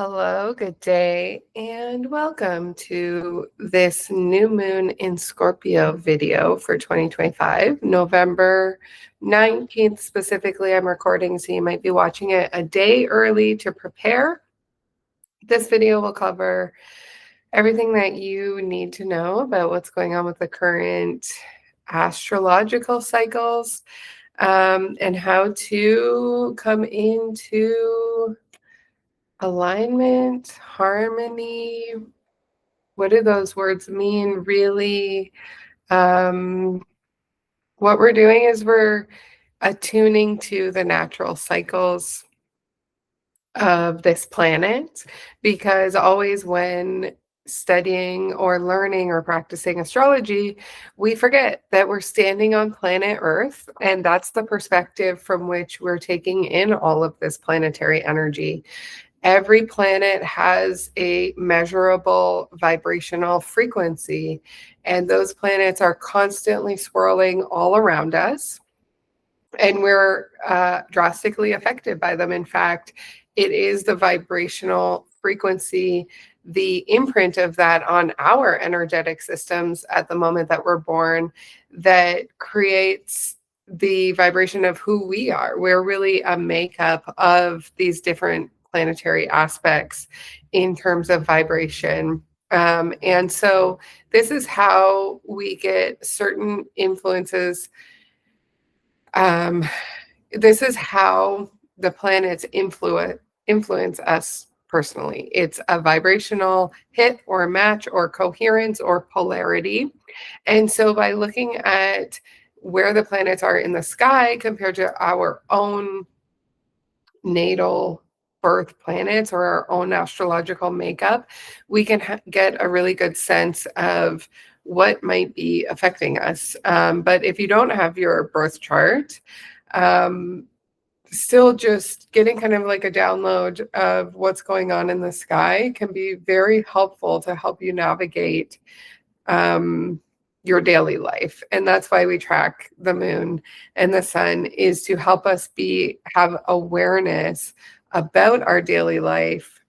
Hello, good day, and welcome to this new moon in Scorpio video for 2025, November 19th specifically. I'm recording, so you might be watching it a day early to prepare. This video will cover everything that you need to know about what's going on with the current astrological cycles, and how to come into alignment, harmony. What do those words mean, really? What we're doing is we're attuning to the natural cycles of this planet, because always when studying or learning or practicing astrology, we forget that we're standing on planet Earth, and that's the perspective from which we're taking in all of this planetary energy. Every planet has a measurable vibrational frequency, and those planets are constantly swirling all around us, and we're drastically affected by them. In fact, it is the vibrational frequency, the imprint of that on our energetic systems at the moment that we're born, that creates the vibration of who we are. We're really a makeup of these different planetary aspects in terms of vibration. And so this is how we get certain influences. This is how the planets influence us personally. It's a vibrational hit or match or coherence or polarity. And so by looking at where the planets are in the sky compared to our own natal birth planets or our own astrological makeup, we can get a really good sense of what might be affecting us. But if you don't have your birth chart, still just getting kind of like a download of what's going on in the sky can be very helpful to help you navigate your daily life. And that's why we track the moon and the sun, is to help us have awareness about our daily life,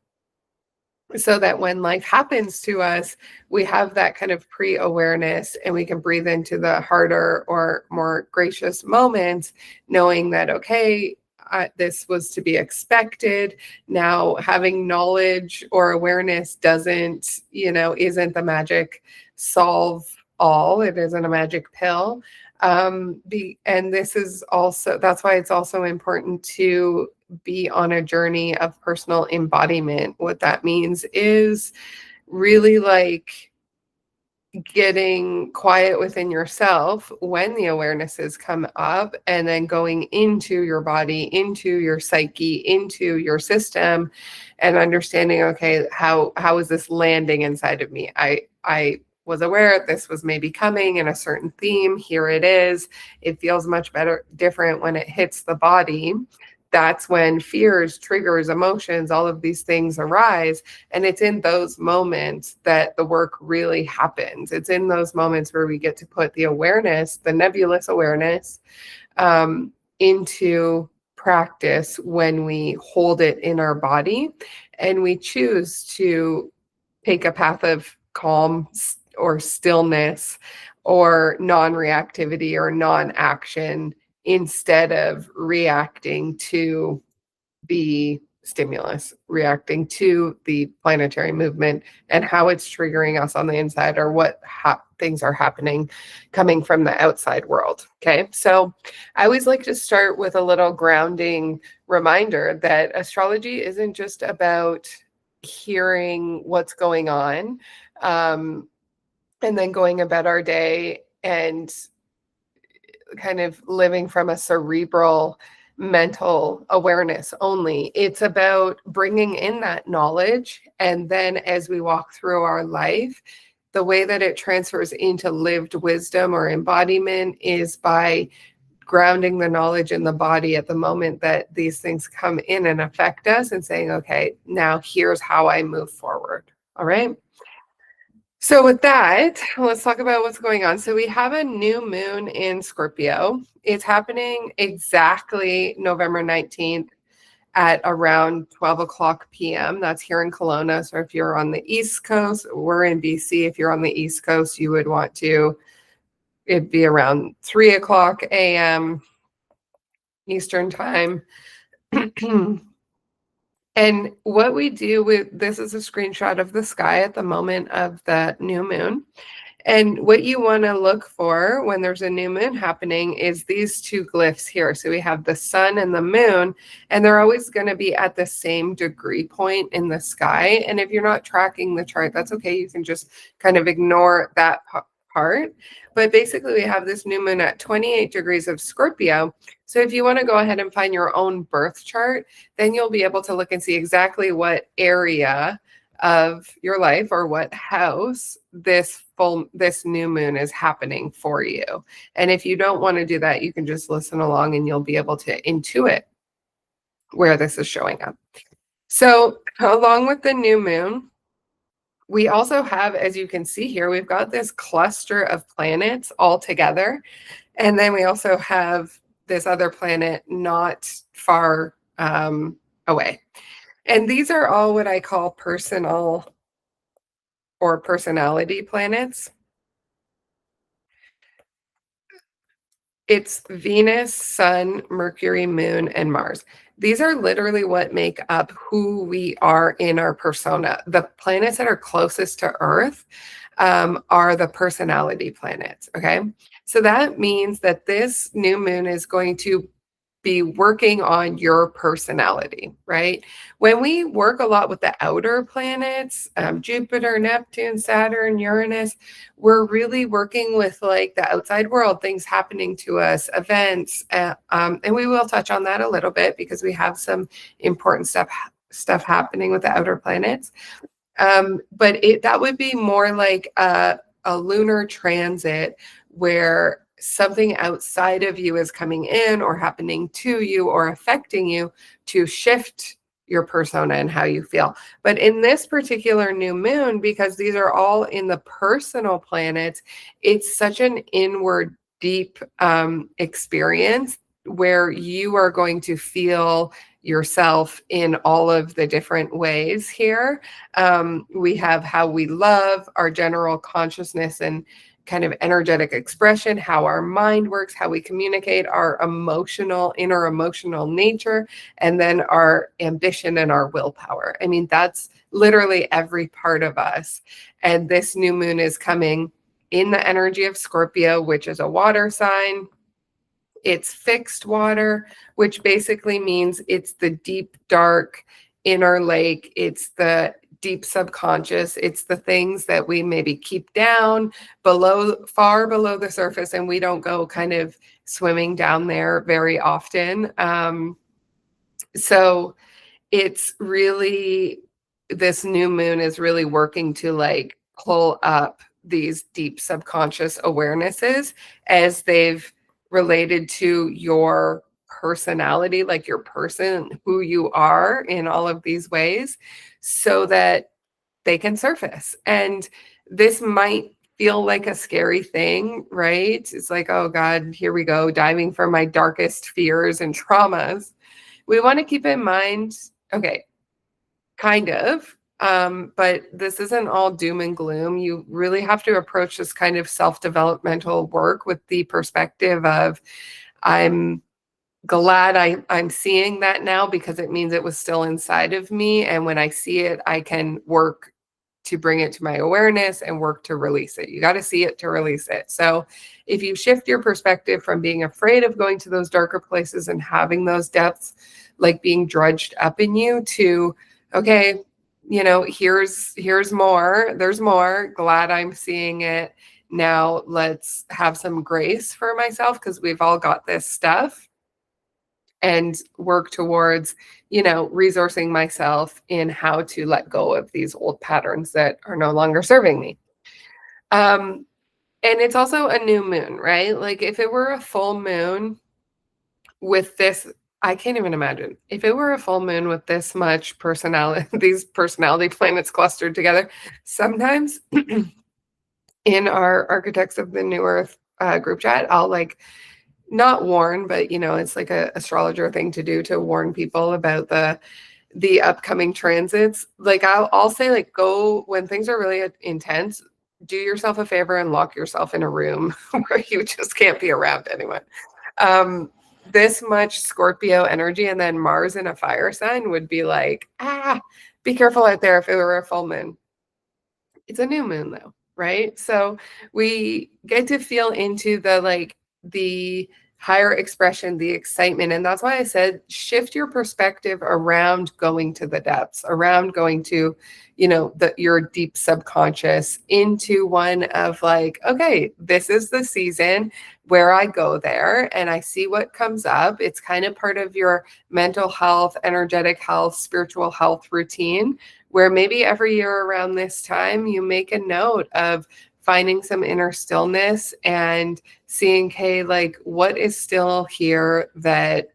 so that when life happens to us, we have that kind of pre-awareness and we can breathe into the harder or more gracious moments, knowing that, okay, this was to be expected. Now, having knowledge or awareness isn't the magic solve all. It isn't a magic pill. And this is also, that's why it's also important to be on a journey of personal embodiment. What that means is really like getting quiet within yourself when the awarenesses come up, and then going into your body, into your psyche, into your system, and understanding, okay, how is this landing inside of me? I was aware this was maybe coming in a certain theme. Here it is. It feels much different when it hits the body. That's when fears, triggers, emotions, all of these things arise. And it's in those moments that the work really happens. It's in those moments where we get to put the awareness, the nebulous awareness, into practice, when we hold it in our body and we choose to take a path of calm or stillness or non-reactivity or non-action, instead of reacting to the stimulus, reacting to the planetary movement and how it's triggering us on the inside, or what things are happening coming from the outside world. Okay, so I always like to start with a little grounding reminder that astrology isn't just about hearing what's going on and then going about our day and kind of living from a cerebral mental awareness only. It's about bringing in that knowledge, and then as we walk through our life, the way that it transfers into lived wisdom or embodiment is by grounding the knowledge in the body at the moment that these things come in and affect us, and saying, okay, now here's how I move forward. All right. So with that, let's talk about what's going on. So we have a new moon in Scorpio. It's happening exactly November 19th at around 12 o'clock p.m. That's here in Kelowna. So if you're on the East Coast, we're in BC. If you're on the East Coast, you would want to, it'd be around 3 o'clock a.m. Eastern time. And what we do with this is a screenshot of the sky at the moment of the new moon. And what you want to look for when there's a new moon happening is these two glyphs here. So we have the sun and the moon, and they're always going to be at the same degree point in the sky. And if you're not tracking the chart, that's okay. You can just kind of ignore that part. But basically, we have this new moon at 28 degrees of Scorpio. So if you want to go ahead and find your own birth chart, then you'll be able to look and see exactly what area of your life or what house this new moon is happening for you. And if you don't want to do that, you can just listen along and you'll be able to intuit where this is showing up. So along with the new moon, we also have, as you can see here, we've got this cluster of planets all together. And then we also have this other planet not far away. And these are all what I call personal or personality planets. It's Venus, Sun, Mercury, Moon, and Mars. These are literally what make up who we are in our persona. The planets that are closest to Earth are the personality planets, okay? So that means that this new moon is going to be working on your personality, right? When we work a lot with the outer planets, Jupiter, Neptune, Saturn, Uranus, we're really working with like the outside world, things happening to us, events, and we will touch on that a little bit because we have some important stuff happening with the outer planets. But that would be more like a lunar transit where something outside of you is coming in or happening to you or affecting you to shift your persona and how you feel. But in this particular new moon, because these are all in the personal planets, it's such an inward, deep experience where you are going to feel yourself in all of the different ways here. We have how we love, our general consciousness and kind of energetic expression, how our mind works, how we communicate, our inner emotional nature, and then our ambition and our willpower. I mean, that's literally every part of us. And this new moon is coming in the energy of Scorpio, which is a water sign. It's fixed water, which basically means it's the deep, dark inner lake. It's the deep subconscious. It's the things that we maybe keep down far below the surface, and we don't go kind of swimming down there very often. So it's really, this new moon is really working to like pull up these deep subconscious awarenesses as they've related to your personality, like your person, who you are in all of these ways, so that they can surface. And this might feel like a scary thing, right? It's like, oh God, here we go, diving for my darkest fears and traumas. We want to keep in mind, okay, kind of, but this isn't all doom and gloom. You really have to approach this kind of self-developmental work with the perspective of, I'm glad I'm seeing that now because it means it was still inside of me. And when I see it, I can work to bring it to my awareness and work to release it. You got to see it to release it. So if you shift your perspective from being afraid of going to those darker places and having those depths like being drudged up in you to, okay, you know, here's more, there's more, glad I'm seeing it. Now let's have some grace for myself because we've all got this stuff, and work towards, you know, resourcing myself in how to let go of these old patterns that are no longer serving me. And it's also a new moon, right? Like if it were a full moon with this, I can't even imagine if it were a full moon with this much personality, these personality planets clustered together. Sometimes in our Architects of the New Earth group chat, I'll like not warn, but it's like a astrologer thing to do to warn people about the upcoming transits. Like I'll say like go when things are really intense, do yourself a favor and lock yourself in a room where you just can't be around anyone. Um, this much Scorpio energy and then Mars in a fire sign would be like, be careful out there if it were a full moon. It's a new moon though, right? So we get to feel into the higher expression, the excitement. And that's why I said shift your perspective around going to the depths, around going to, your deep subconscious into one of like, okay, this is the season where I go there and I see what comes up. It's kind of part of your mental health, energetic health, spiritual health routine where maybe every year around this time you make a note of finding some inner stillness and seeing, hey, like what is still here that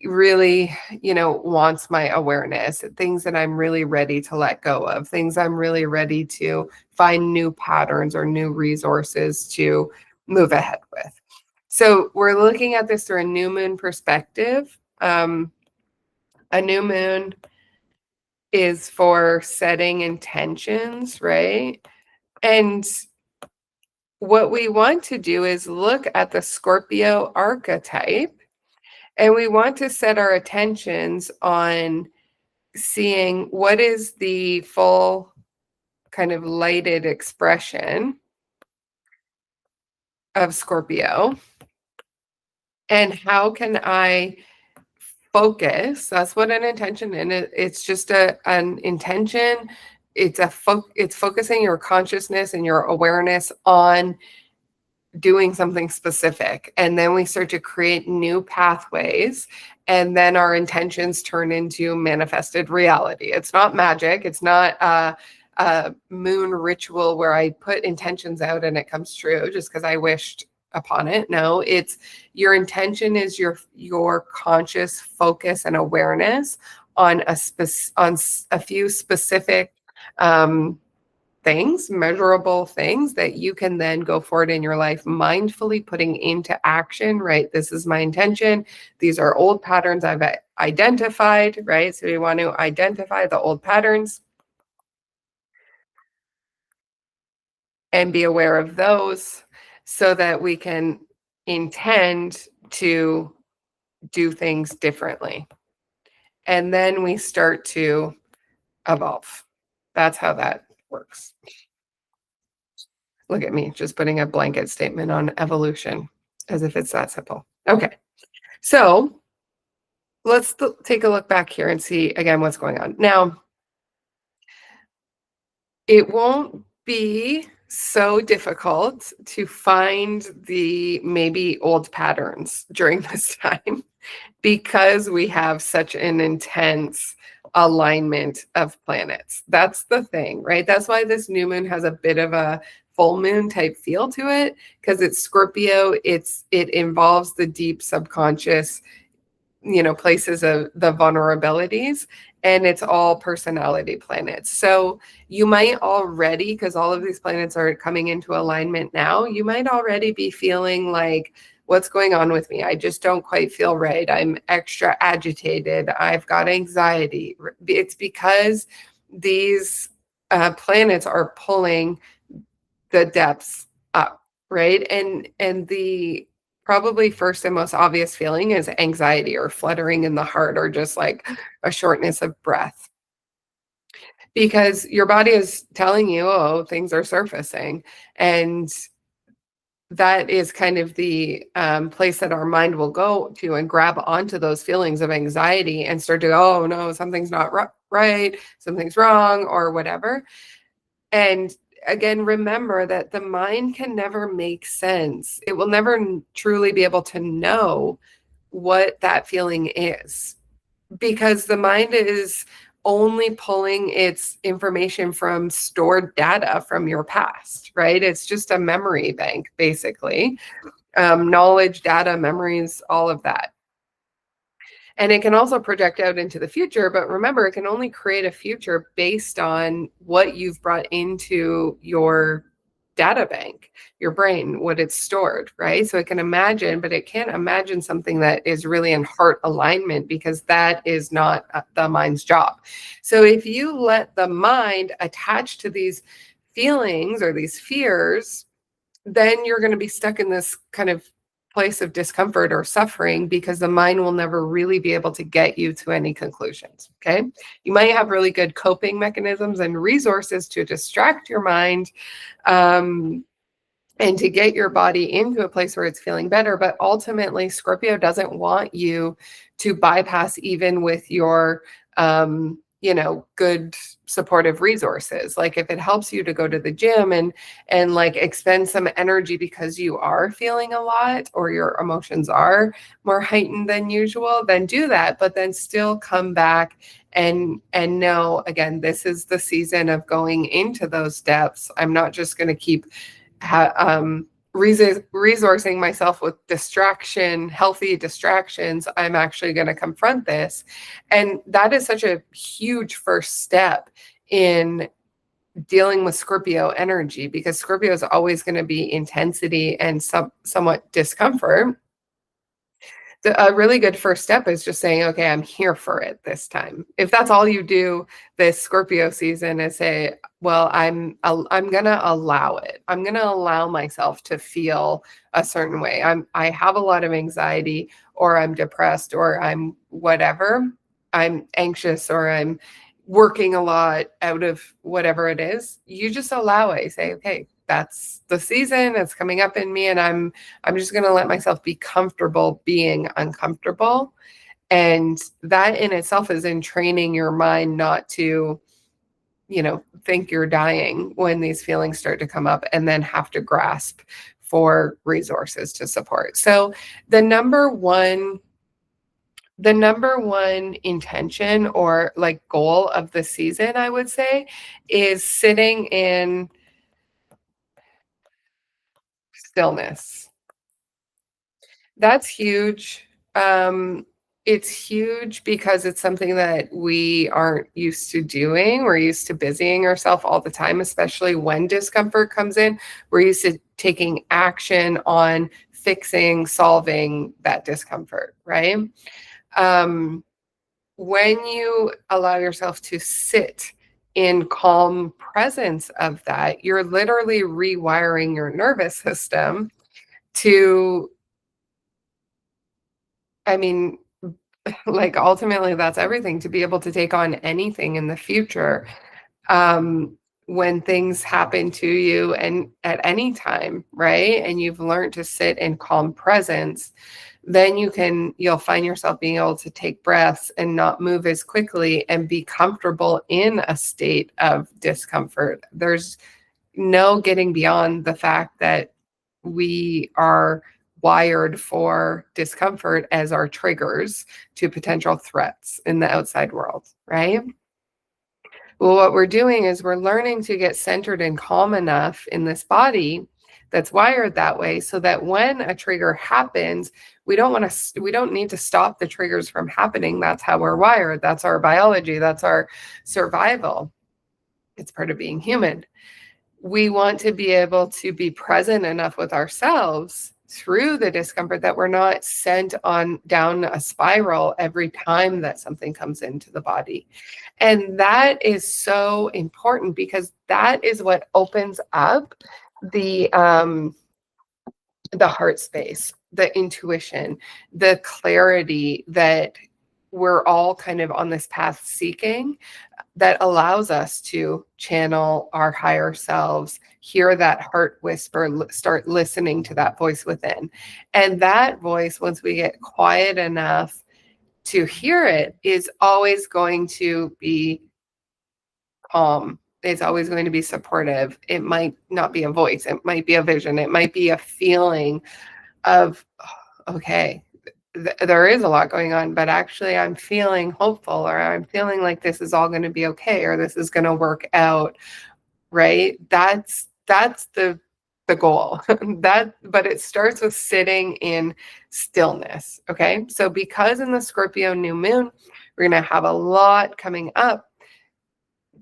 really, wants my awareness, things that I'm really ready to let go of, things I'm really ready to find new patterns or new resources to move ahead with. So we're looking at this through a new moon perspective. A new moon is for setting intentions, right? And what we want to do is look at the Scorpio archetype and we want to set our attentions on seeing what is the full kind of lighted expression of Scorpio and how can I focus. That's what an intention is. It's just an intention. It's focusing your consciousness and your awareness on doing something specific. And then we start to create new pathways. And then our intentions turn into manifested reality. It's not magic. It's not a moon ritual where I put intentions out and it comes true just because I wished upon it. No, it's your intention is your conscious focus and awareness on a few specific things, measurable things that you can then go forward in your life, mindfully putting into action, right? This is my intention. These are old patterns I've identified, right? So we want to identify the old patterns and be aware of those so that we can intend to do things differently. And then we start to evolve. That's how that works. Look at me, just putting a blanket statement on evolution as if it's that simple. Okay. So let's take a look back here and see again what's going on. Now, it won't be so difficult to find the maybe old patterns during this time because we have such an intense alignment of planets. That's the thing, right? That's why this new moon has a bit of a full moon type feel to it because it's Scorpio. It involves the deep subconscious, places of the vulnerabilities, and it's all personality planets. So you might already, because all of these planets are coming into alignment now, you might already be feeling like, what's going on with me? I just don't quite feel right. I'm extra agitated. I've got anxiety. It's because these planets are pulling the depths up, right? And the probably first and most obvious feeling is anxiety or fluttering in the heart or just like a shortness of breath because your body is telling you, oh, things are surfacing. And that is kind of the place that our mind will go to and grab onto those feelings of anxiety and start to go, oh, no, something's not right, something's wrong, or whatever. And again, remember that the mind can never make sense. It will never truly be able to know what that feeling is because the mind is only pulling its information from stored data from your past, right? It's just a memory bank, basically. Knowledge, data, memories, all of that. And it can also project out into the future, but remember, it can only create a future based on what you've brought into your data bank, your brain, what it's stored, right? So it can imagine, but it can't imagine something that is really in heart alignment, because that is not the mind's job. So if you let the mind attach to these feelings or these fears, then you're going to be stuck in this kind of place of discomfort or suffering, because the mind will never really be able to get you to any conclusions. Okay. You might have really good coping mechanisms and resources to distract your mind, um, and to get your body into a place where it's feeling better. But ultimately, Scorpio doesn't want you to bypass even with your, good supportive resources. Like if it helps you to go to the gym and like expend some energy because you are feeling a lot or your emotions are more heightened than usual, then do that. But then still come back and know, again, this is the season of going into those depths. I'm not just going to keep resourcing myself with healthy distractions. I'm actually going to confront this. And that is such a huge first step in dealing with Scorpio energy, because Scorpio is always going to be intensity and somewhat discomfort. A really good first step is just saying, okay, I'm here for it this time. If that's all you do this Scorpio season, is say, well, I'm going to allow it. I'm going to allow myself to feel a certain way. I have a lot of anxiety, or I'm depressed, or I'm whatever. I'm anxious, or I'm working a lot out of whatever it is. You just allow it. You say, okay, that's the season. It's coming up in me, and I'm just going to let myself be comfortable being uncomfortable. And that in itself is in training your mind not to, think you're dying when these feelings start to come up and then have to grasp for resources to support. So the number one intention or like goal of the season, I would say, is sitting in stillness. That's huge. It's huge because it's something that we aren't used to doing. We're used to busying ourselves all the time, especially when discomfort comes in. We're used to taking action on fixing, solving that discomfort, right? Um, when you allow yourself to sit in calm presence of that, you're literally rewiring your nervous system to, I mean, like ultimately that's everything, to be able to take on anything in the future. um when things happen to you and at any time, right, and you've learned to sit in calm presence, then you'll find yourself being able to take breaths and not move as quickly and be comfortable in a state of discomfort. There's no getting beyond the fact that we are wired for discomfort as our triggers to potential threats in the outside world, right? Well, what we're doing is we're learning to get centered and calm enough in this body that's wired that way, so that when a trigger happens, we don't need to stop the triggers from happening. That's how we're wired. That's our biology. That's our survival. It's part of being human. We want to be able to be present enough with ourselves through the discomfort that we're not sent on down a spiral every time that something comes into the body. And that is so important, because that is what opens up the heart space, the intuition, the clarity that we're all kind of on this path seeking, that allows us to channel our higher selves, hear that heart whisper, start listening to that voice within. And that voice, once we get quiet enough to hear it, is always going to be calm. It's always going to be supportive. It might not be a voice, it might be a vision, it might be a feeling of, okay, there is a lot going on, but actually I'm feeling hopeful, or I'm feeling like this is all going to be okay, or this is going to work out, right? That's the goal. But it starts with sitting in stillness. Okay. So because in the Scorpio new moon, we're going to have a lot coming up,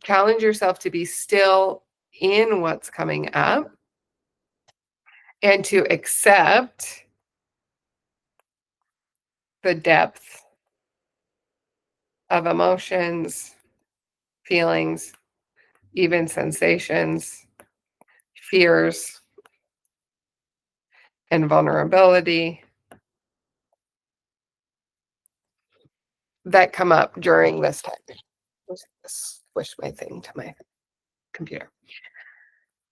challenge yourself to be still in what's coming up, and to accept the depth of emotions, feelings, even sensations, fears, and vulnerability that come up during this time. Just squish my thing to my computer.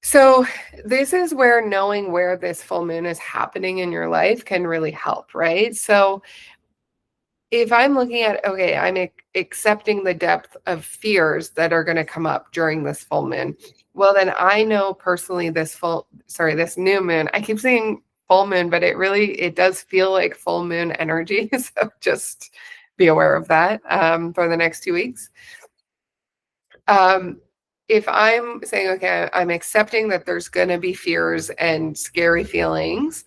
So, this is where knowing where this full moon is happening in your life can really help, right? So, if I'm looking at, okay, I'm accepting the depth of fears that are going to come up during this full moon. Well, then I know personally this new moon. I keep saying full moon, but it does feel like full moon energy. So just be aware of that for the next 2 weeks. Um, if I'm saying, okay, I'm accepting that there's going to be fears and scary feelings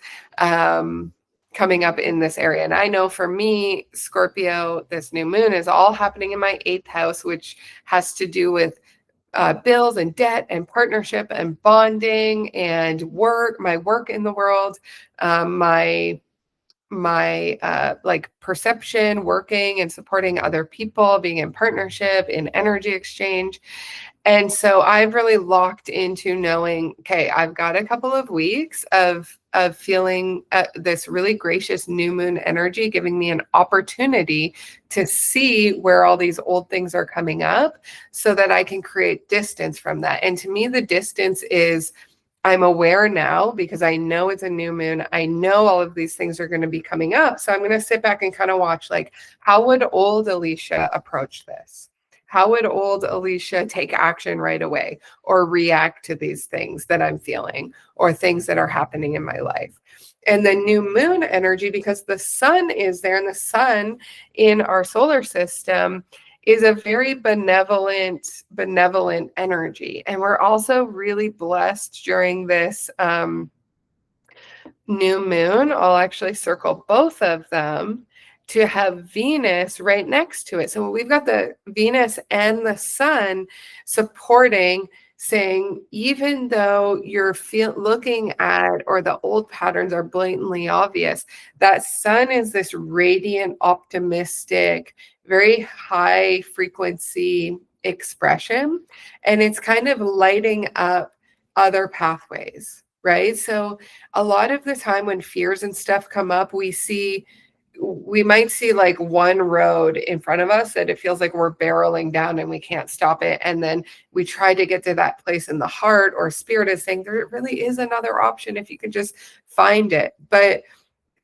coming up in this area. And I know for me, Scorpio, this new moon is all happening in my eighth house, which has to do with bills and debt and partnership and bonding and work, my work in the world, my like perception, working and supporting other people, being in partnership, in energy exchange. And so I've really locked into knowing, okay, I've got a couple of weeks of feeling this really gracious new moon energy, giving me an opportunity to see where all these old things are coming up, so that I can create distance from that. And to me, the distance is, I'm aware now because I know it's a new moon. I know all of these things are going to be coming up. So I'm going to sit back and kind of watch, like, how would old Alicia approach this? How would old Alicia take action right away or react to these things that I'm feeling or things that are happening in my life? And the new moon energy, because the sun is there, and the sun in our solar system is a very benevolent energy. And we're also really blessed during this new moon. I'll actually circle both of them to have Venus right next to it. So we've got the Venus and the sun supporting, saying, even though you're looking at, or the old patterns are blatantly obvious, that sun is this radiant, optimistic, very high frequency expression. And it's kind of lighting up other pathways, right? So a lot of the time when fears and stuff come up, we might see like one road in front of us that it feels like we're barreling down and we can't stop it. And then we try to get to that place in the heart, or spirit is saying there really is another option if you could just find it. But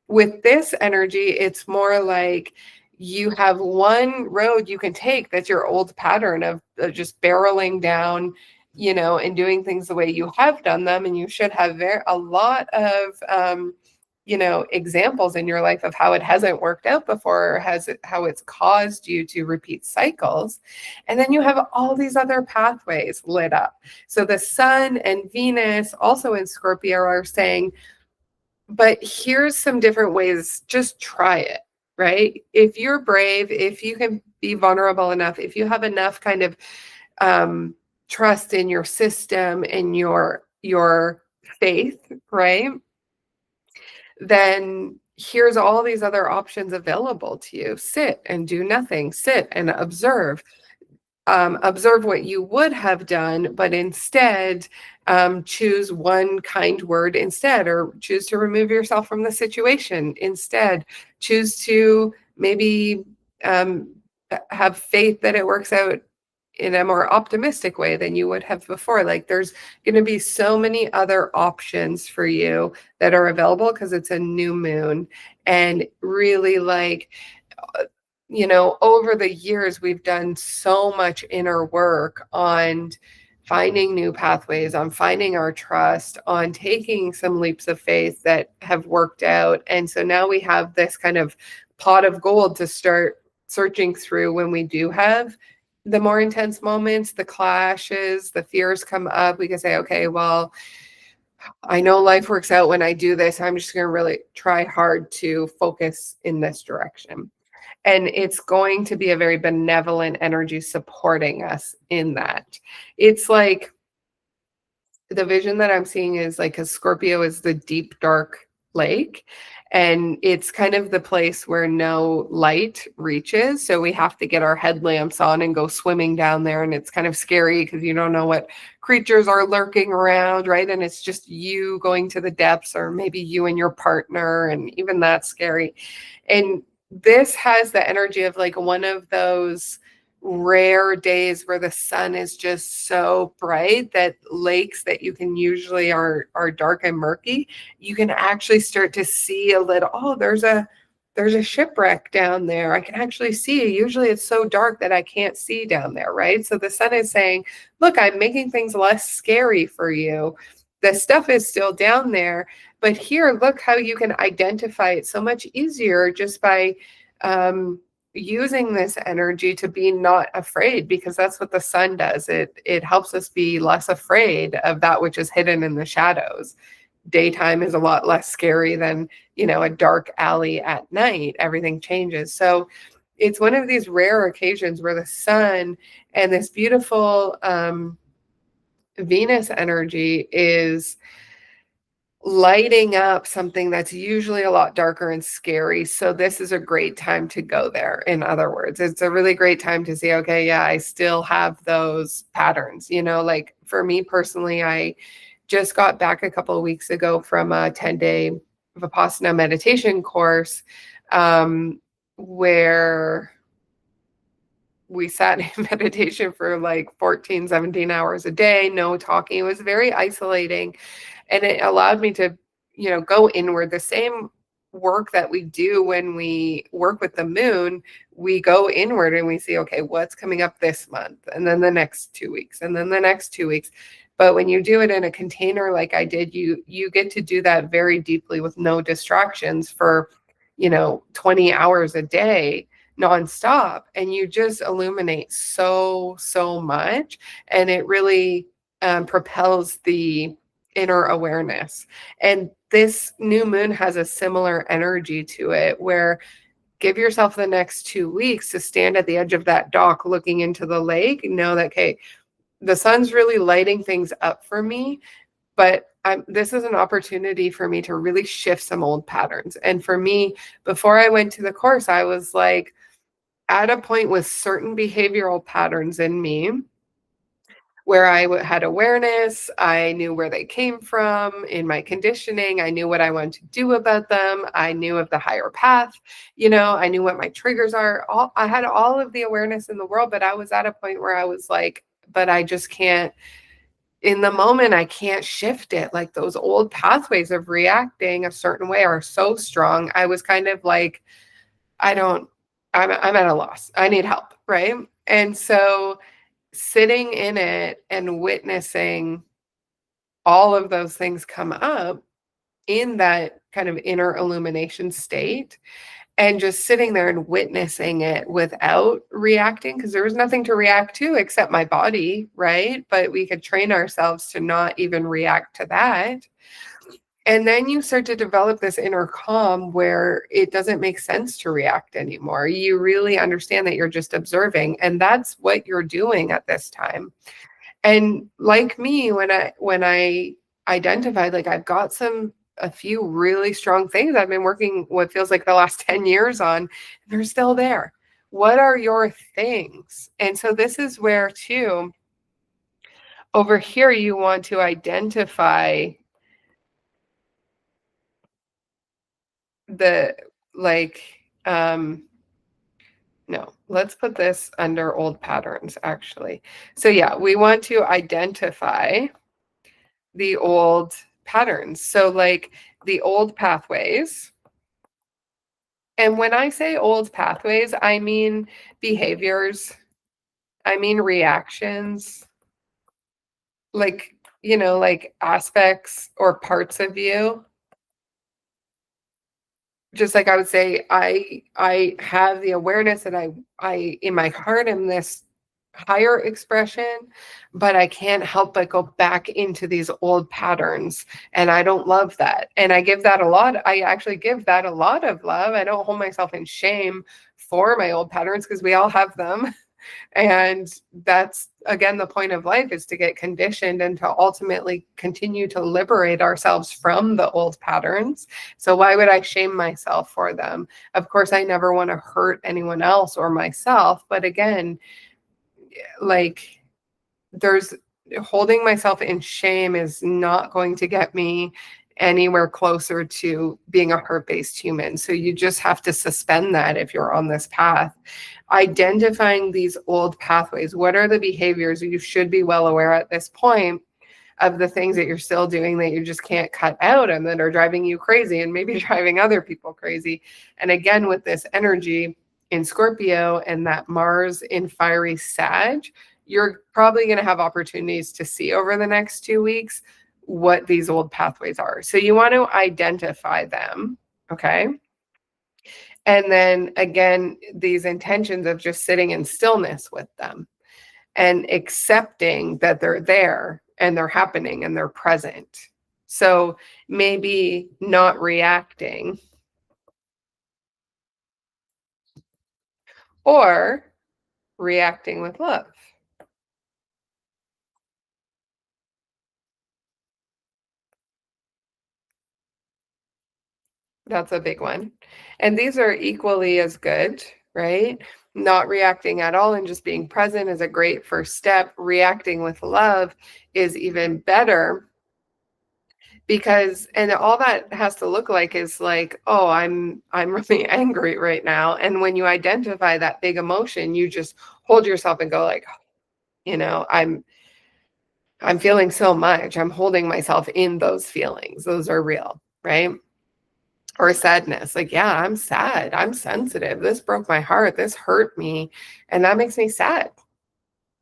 with this energy, it's more like you have one road you can take that's your old pattern of just barreling down, and doing things the way you have done them. And you should have a lot of examples in your life of how it hasn't worked out before, or how it's caused you to repeat cycles. And then you have all these other pathways lit up. So the sun and Venus also in Scorpio are saying, but here's some different ways, just try it, right? If you're brave, if you can be vulnerable enough, if you have enough kind of trust in your system and your faith, right? Then here's all these other options available to you. Sit and do nothing. Sit and observe. Observe what you would have done, but instead choose one kind word instead, or choose to remove yourself from the situation instead. Choose to maybe have faith that it works out in a more optimistic way than you would have before. Like, there's going to be so many other options for you that are available because it's a new moon. And really, like, over the years, we've done so much inner work on finding new pathways, on finding our trust, on taking some leaps of faith that have worked out. And so now we have this kind of pot of gold to start searching through when we do have the more intense moments, the clashes, the fears come up. We can say, okay, well, I know life works out when I do this. I'm just going to really try hard to focus in this direction. And it's going to be a very benevolent energy supporting us in that. It's like The vision that I'm seeing is like, a Scorpio is the deep, dark lake. And it's kind of the place where no light reaches. So we have to get our headlamps on and go swimming down there. And it's kind of scary because you don't know what creatures are lurking around, right? And it's just you going to the depths, or maybe you and your partner. And even that's scary. And this has the energy of like one of those rare days where the sun is just so bright that lakes that you can usually are dark and murky, you can actually start to see a little, oh, there's a shipwreck down there. I can actually see. Usually it's so dark that I can't see down there, right? So the sun is saying, look, I'm making things less scary for you. The stuff is still down there, but here, look how you can identify it so much easier just by um, using this energy to be not afraid, because that's what the sun does. It helps us be less afraid of that which is hidden in the shadows. Daytime is a lot less scary than, a dark alley at night. Everything changes. So it's one of these rare occasions where the sun and this beautiful Venus energy is lighting up something that's usually a lot darker and scary. So this is a great time to go there. In other words, it's a really great time to see, okay, yeah, I still have those patterns. Like for me personally, I just got back a couple of weeks ago from a 10-day Vipassana meditation course, where we sat in meditation for like 14, 17 hours a day, no talking. It was very isolating. And it allowed me to, go inward. The same work that we do when we work with the moon, we go inward and we see, okay, what's coming up this month? And then the next 2 weeks, and then the next 2 weeks. But when you do it in a container like I did, you get to do that very deeply with no distractions for, 20 hours a day nonstop. And you just illuminate so, so much. And it really propels the inner awareness. And this new moon has a similar energy to it, where give yourself the next 2 weeks to stand at the edge of that dock looking into the lake. Know that, okay, the sun's really lighting things up for me, but this is an opportunity for me to really shift some old patterns. And for me, before I went to the course, I was like at a point with certain behavioral patterns in me where I had awareness. I knew where they came from in my conditioning. I knew what I wanted to do about them. I knew of the higher path. I knew what my triggers are. I had all of the awareness in the world, but I was at a point where I was like, but I just can't, in the moment, I can't shift it. Like those old pathways of reacting a certain way are so strong. I was kind of like, I'm at a loss. I need help. Right. And so sitting in it and witnessing all of those things come up in that kind of inner illumination state, and just sitting there and witnessing it without reacting, because there was nothing to react to except my body, right? But we could train ourselves to not even react to that. And then you start to develop this inner calm where it doesn't make sense to react anymore. You really understand that you're just observing, and that's what you're doing at this time. And like me, when I identified, like, I've got a few really strong things I've been working what feels like the last 10 years on, and they're still there. What are your things? And so this is where, too, over here, you want to identify the, like, no, let's put this under old patterns, actually. So yeah, we want to identify the old patterns. So like the old pathways. And when I say old pathways, I mean behaviors, I mean reactions, like, like aspects or parts of you. Just like I would say, I have the awareness that I in my heart am this higher expression, but I can't help but go back into these old patterns, and I don't love that. And I give that a lot. I actually give that a lot of love. I don't hold myself in shame for my old patterns, because we all have them. And that's, again, the point of life is to get conditioned and to ultimately continue to liberate ourselves from the old patterns. So why would I shame myself for them? Of course, I never want to hurt anyone else or myself. But again, like, there's holding myself in shame is not going to get me anywhere closer to being a heart-based human. So you just have to suspend that if you're on this path. Identifying these old pathways. What are the behaviors you should be well aware at this point of the things that you're still doing that you just can't cut out and that are driving you crazy and maybe driving other people crazy? And again, with this energy in Scorpio and that Mars in fiery Sag, you're probably going to have opportunities to see over the next 2 weeks what these old pathways are. So you want to identify them, okay? And then again, these intentions of just sitting in stillness with them and accepting that they're there and they're happening and they're present. So maybe not reacting or reacting with love. That's a big one. And these are equally as good, right? Not reacting at all and just being present is a great first step. Reacting with love is even better because, and all that has to look like is like, oh, I'm really angry right now. And when you identify that big emotion, you just hold yourself and go like, you know, I'm feeling so much. I'm holding myself in those feelings. Those are real, right? Or sadness. Like, yeah, I'm sad. I'm sensitive. This broke my heart. This hurt me. And that makes me sad.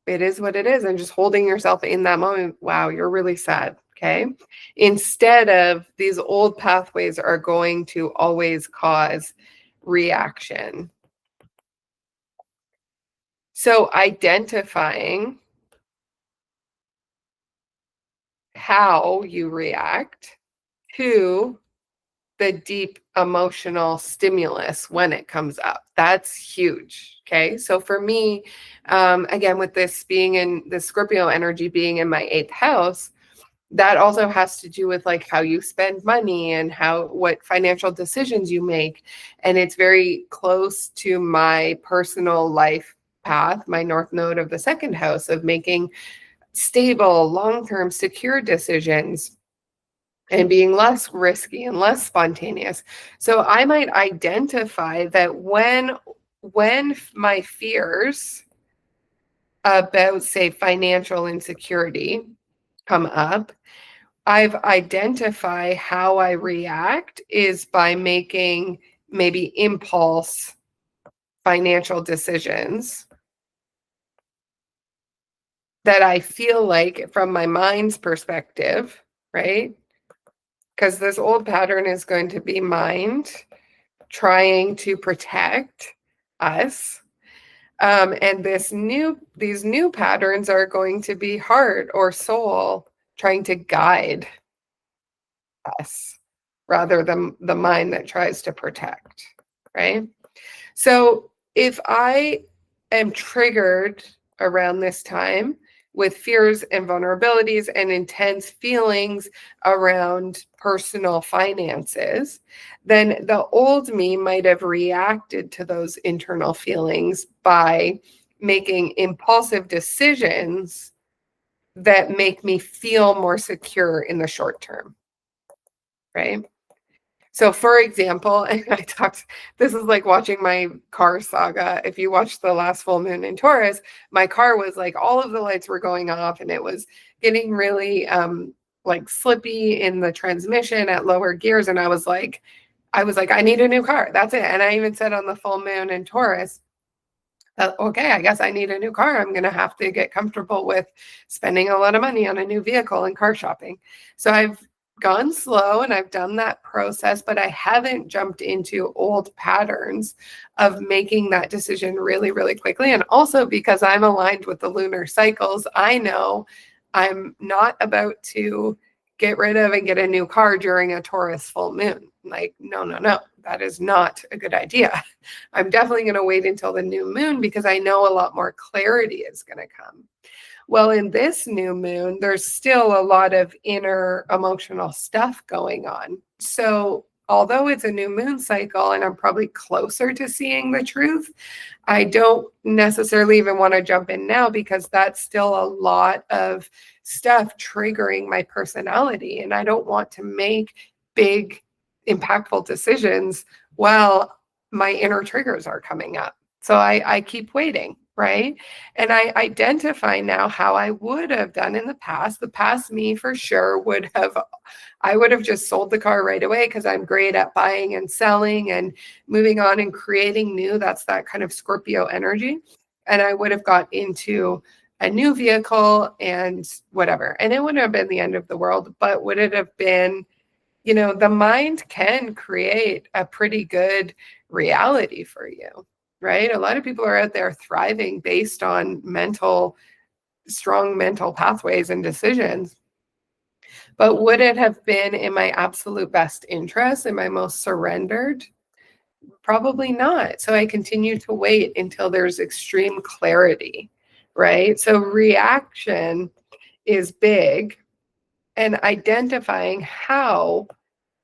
It is what it is. And just holding yourself in that moment, wow, you're really sad. Okay. Instead of these old pathways are going to always cause reaction. So identifying how you react to the deep emotional stimulus when it comes up. That's huge. Okay. So for me, again, with this being in the Scorpio energy being in my eighth house, that also has to do with like how you spend money and what financial decisions you make. And it's very close to my personal life path, my north node of the second house of making stable, long-term, secure decisions and being less risky and less spontaneous. So I might identify that when my fears about, say, financial insecurity come up, I've identified how I react is by making maybe impulse financial decisions that I feel like from my mind's perspective, right? Because this old pattern is going to be mind trying to protect us. And these new patterns are going to be heart or soul trying to guide us rather than the mind that tries to protect, right? So if I am triggered around this time with fears and vulnerabilities and intense feelings around personal finances, then the old me might have reacted to those internal feelings by making impulsive decisions that make me feel more secure in the short term, right? So for example, and this is like watching my car saga. If you watch the last full moon in Taurus, my car was like all of the lights were going off and it was getting really like slippy in the transmission at lower gears. And I was like, I need a new car. That's it. And I even said on the full moon in Taurus, okay, I guess I need a new car. I'm going to have to get comfortable with spending a lot of money on a new vehicle and car shopping. So I've gone slow and I've done that process, but I haven't jumped into old patterns of making that decision really, really quickly. And also because I'm aligned with the lunar cycles, I know I'm not about to get rid of and get a new car during a Taurus full moon. Like, no, no, no, that is not a good idea. I'm definitely going to wait until the new moon because I know a lot more clarity is going to come. Well, in this new moon, there's still a lot of inner emotional stuff going on. So, although it's a new moon cycle and I'm probably closer to seeing the truth, I don't necessarily even want to jump in now because that's still a lot of stuff triggering my personality. And I don't want to make big, impactful decisions while my inner triggers are coming up. So I keep waiting, right? And I identify now how I would have done in the past. The past me for sure I would have just sold the car right away because I'm great at buying and selling and moving on and creating new. That's that kind of Scorpio energy. And I would have got into a new vehicle and whatever. And it wouldn't have been the end of the world, but would it have been, the mind can create a pretty good reality for you, right? A lot of people are out there thriving based on strong mental pathways and decisions. But would it have been in my absolute best interest, in my most surrendered? Probably not. So I continue to wait until there's extreme clarity, right? So reaction is big, and identifying how,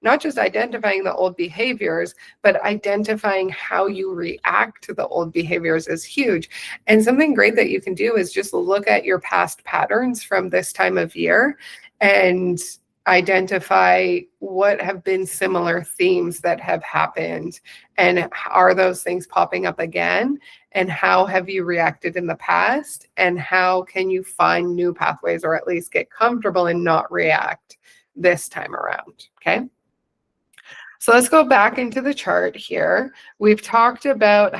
not just identifying the old behaviors, but identifying how you react to the old behaviors is huge. And something great that you can do is just look at your past patterns from this time of year and identify what have been similar themes that have happened, and are those things popping up again, and how have you reacted in the past, and how can you find new pathways or at least get comfortable and not react this time around. Okay. So let's go back into the chart here. We've talked a lot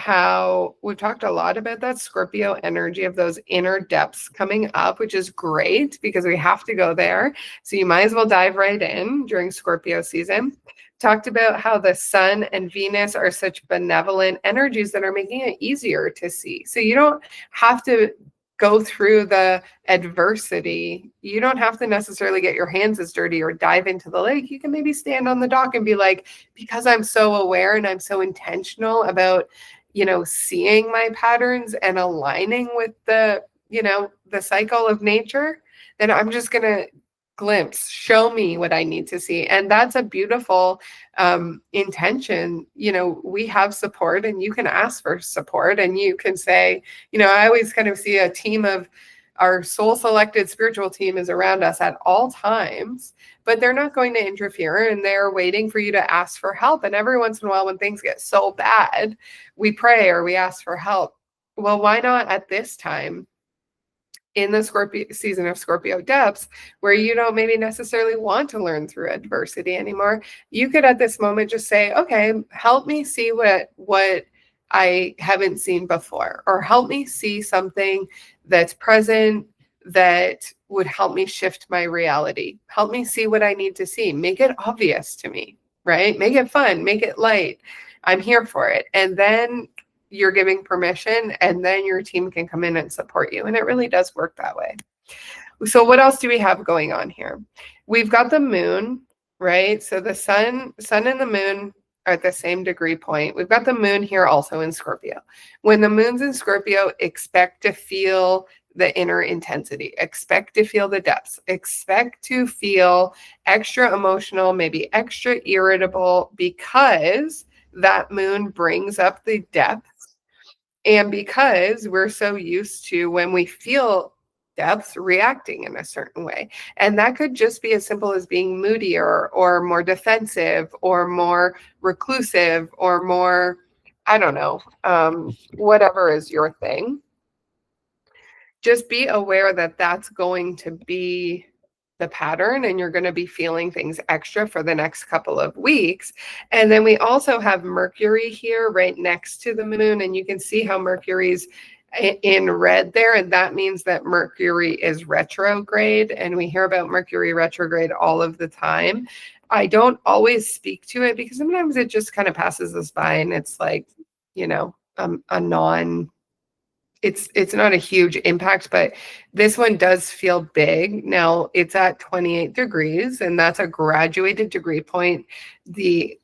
about that Scorpio energy of those inner depths coming up, which is great because we have to go there. So you might as well dive right in during Scorpio season. Talked about how the sun and Venus are such benevolent energies that are making it easier to see. So you don't have to go through the adversity. You don't have to necessarily get your hands as dirty or dive into the lake. You can maybe stand on the dock and be like, because I'm so aware and I'm so intentional about, seeing my patterns and aligning with the cycle of nature, then I'm just going to show me what I need to see. And that's a beautiful intention. We have support, and you can ask for support, and you can say, I always kind of see a team of our soul selected spiritual team is around us at all times, but they're not going to interfere, and they're waiting for you to ask for help. And every once in a while, when things get so bad, we pray or we ask for help. Well, why not at this time in the Scorpio season of Scorpio depths, where you don't maybe necessarily want to learn through adversity anymore? You could at this moment just say, okay, help me see what I haven't seen before, or help me see something that's present that would help me shift my reality. Help me see what I need to see. Make it obvious to me, right? Make it fun, make it light. I'm here for it. And then you're giving permission, and then your team can come in and support you. And it really does work that way. So what else do we have going on here? We've got the moon, right? So the sun and the moon are at the same degree point. We've got the moon here also in Scorpio. When the moon's in Scorpio, expect to feel the inner intensity, expect to feel the depths, expect to feel extra emotional, maybe extra irritable, because that moon brings up the depths. And because we're so used to, when we feel depths, reacting in a certain way. And that could just be as simple as being moodier or more defensive or more reclusive or more, I don't know, whatever is your thing. Just be aware that that's going to be the pattern, and you're going to be feeling things extra for the next couple of weeks. And then we also have Mercury here right next to the moon, and you can see how Mercury's in red there, and that means that Mercury is retrograde, and we hear about Mercury retrograde all of the time. I don't always speak to it because sometimes it just kind of passes us by, and it's like, a non it's not a huge impact, but this one does feel big. Now it's at 28 degrees, and that's a graduated degree point.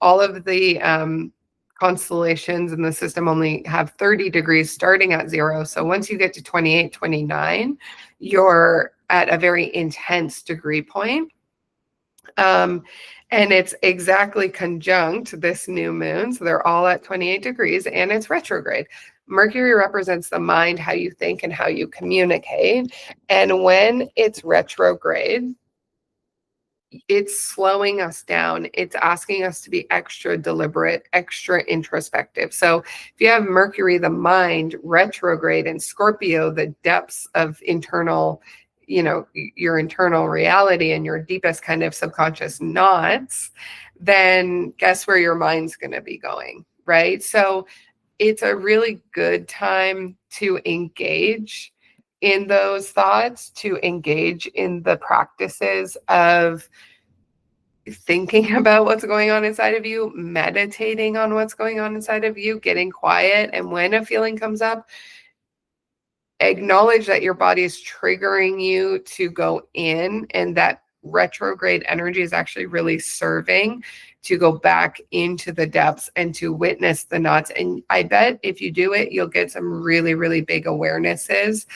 All of the constellations in the system only have 30 degrees starting at 0. So once you get to 28, 29, you're at a very intense degree point. And it's exactly conjunct this new moon. So they're all at 28 degrees, and it's retrograde. Mercury represents the mind, how you think and how you communicate. And when it's retrograde, it's slowing us down. It's asking us to be extra deliberate, extra introspective. So if you have Mercury, the mind, retrograde, and Scorpio, the depths of internal, your internal reality and your deepest kind of subconscious knots, then guess where your mind's going to be going, right? So it's a really good time to engage in those thoughts, to engage in the practices of thinking about what's going on inside of you, meditating on what's going on inside of you, getting quiet. And when a feeling comes up, acknowledge that your body is triggering you to go in, and that retrograde energy is actually really serving to go back into the depths and to witness the knots. And I bet if you do it, you'll get some really, really big awarenesses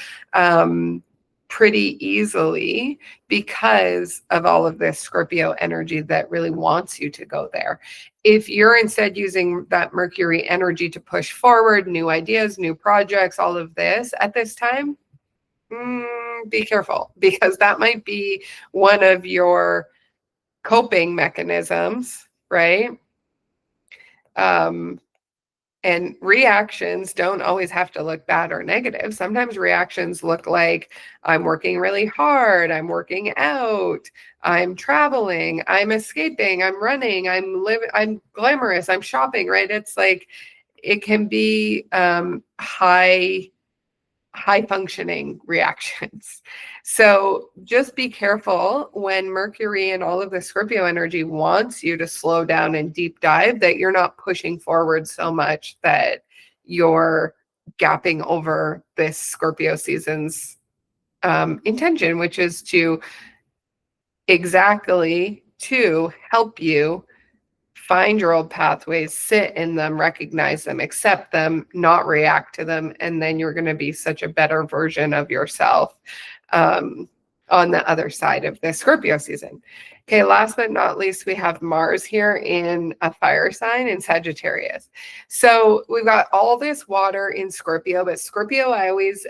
pretty easily because of all of this Scorpio energy that really wants you to go there. If you're instead using that Mercury energy to push forward new ideas, new projects, all of this at this time, be careful, because that might be one of your coping mechanisms, right? And reactions don't always have to look bad or negative. Sometimes reactions look like I'm working really hard, I'm working out, I'm traveling, I'm escaping, I'm running, I'm glamorous, I'm shopping, right? It's like it can be high functioning reactions. So just be careful when Mercury and all of the Scorpio energy wants you to slow down and deep dive, that you're not pushing forward so much that you're gapping over this Scorpio season's intention, which is to help you find your old pathways, sit in them, recognize them, accept them, not react to them. And then you're going to be such a better version of yourself on the other side of the Scorpio season. Okay, last but not least, we have Mars here in a fire sign in Sagittarius. So we've got all this water in Scorpio, but Scorpio I always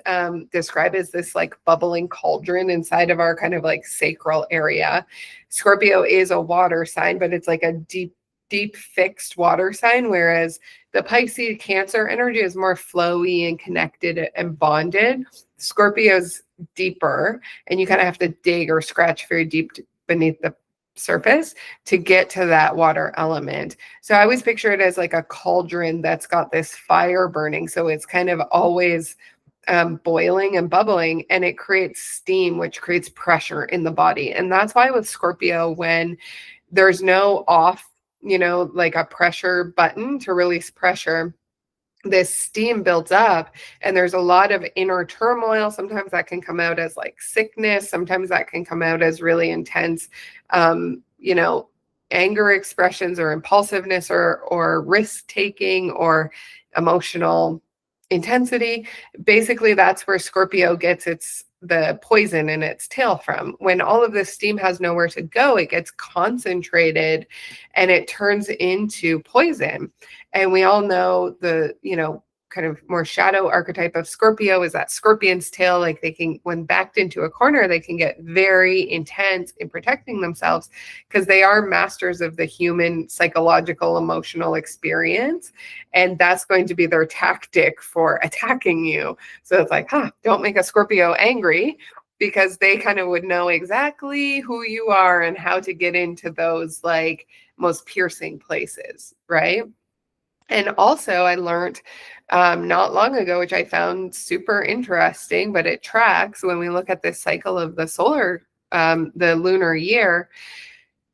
describe as this like bubbling cauldron inside of our kind of like sacral area. Scorpio is a water sign, but it's like a deep fixed water sign, whereas the Pisces Cancer energy is more flowy and connected and bonded. Scorpio's deeper, and you kind of have to dig or scratch very deep beneath the surface to get to that water element. So I always picture it as like a cauldron that's got this fire burning. So it's kind of always boiling and bubbling, and it creates steam, which creates pressure in the body. And that's why with Scorpio, when there's no off, like a pressure button to release pressure, this steam builds up and there's a lot of inner turmoil. Sometimes that can come out as like sickness. Sometimes that can come out as really intense, anger expressions or impulsiveness or risk taking or emotional intensity. Basically, that's where Scorpio gets the poison in its tail from. When all of this steam has nowhere to go, it gets concentrated and it turns into poison. And we all know the, kind of more shadow archetype of Scorpio is that scorpion's tail. Like they can, when backed into a corner, they can get very intense in protecting themselves because they are masters of the human psychological, emotional experience. And that's going to be their tactic for attacking you. So it's like, don't make a Scorpio angry, because they kind of would know exactly who you are and how to get into those like most piercing places, right? And also I learned not long ago, which I found super interesting, but it tracks when we look at this cycle of the the lunar year.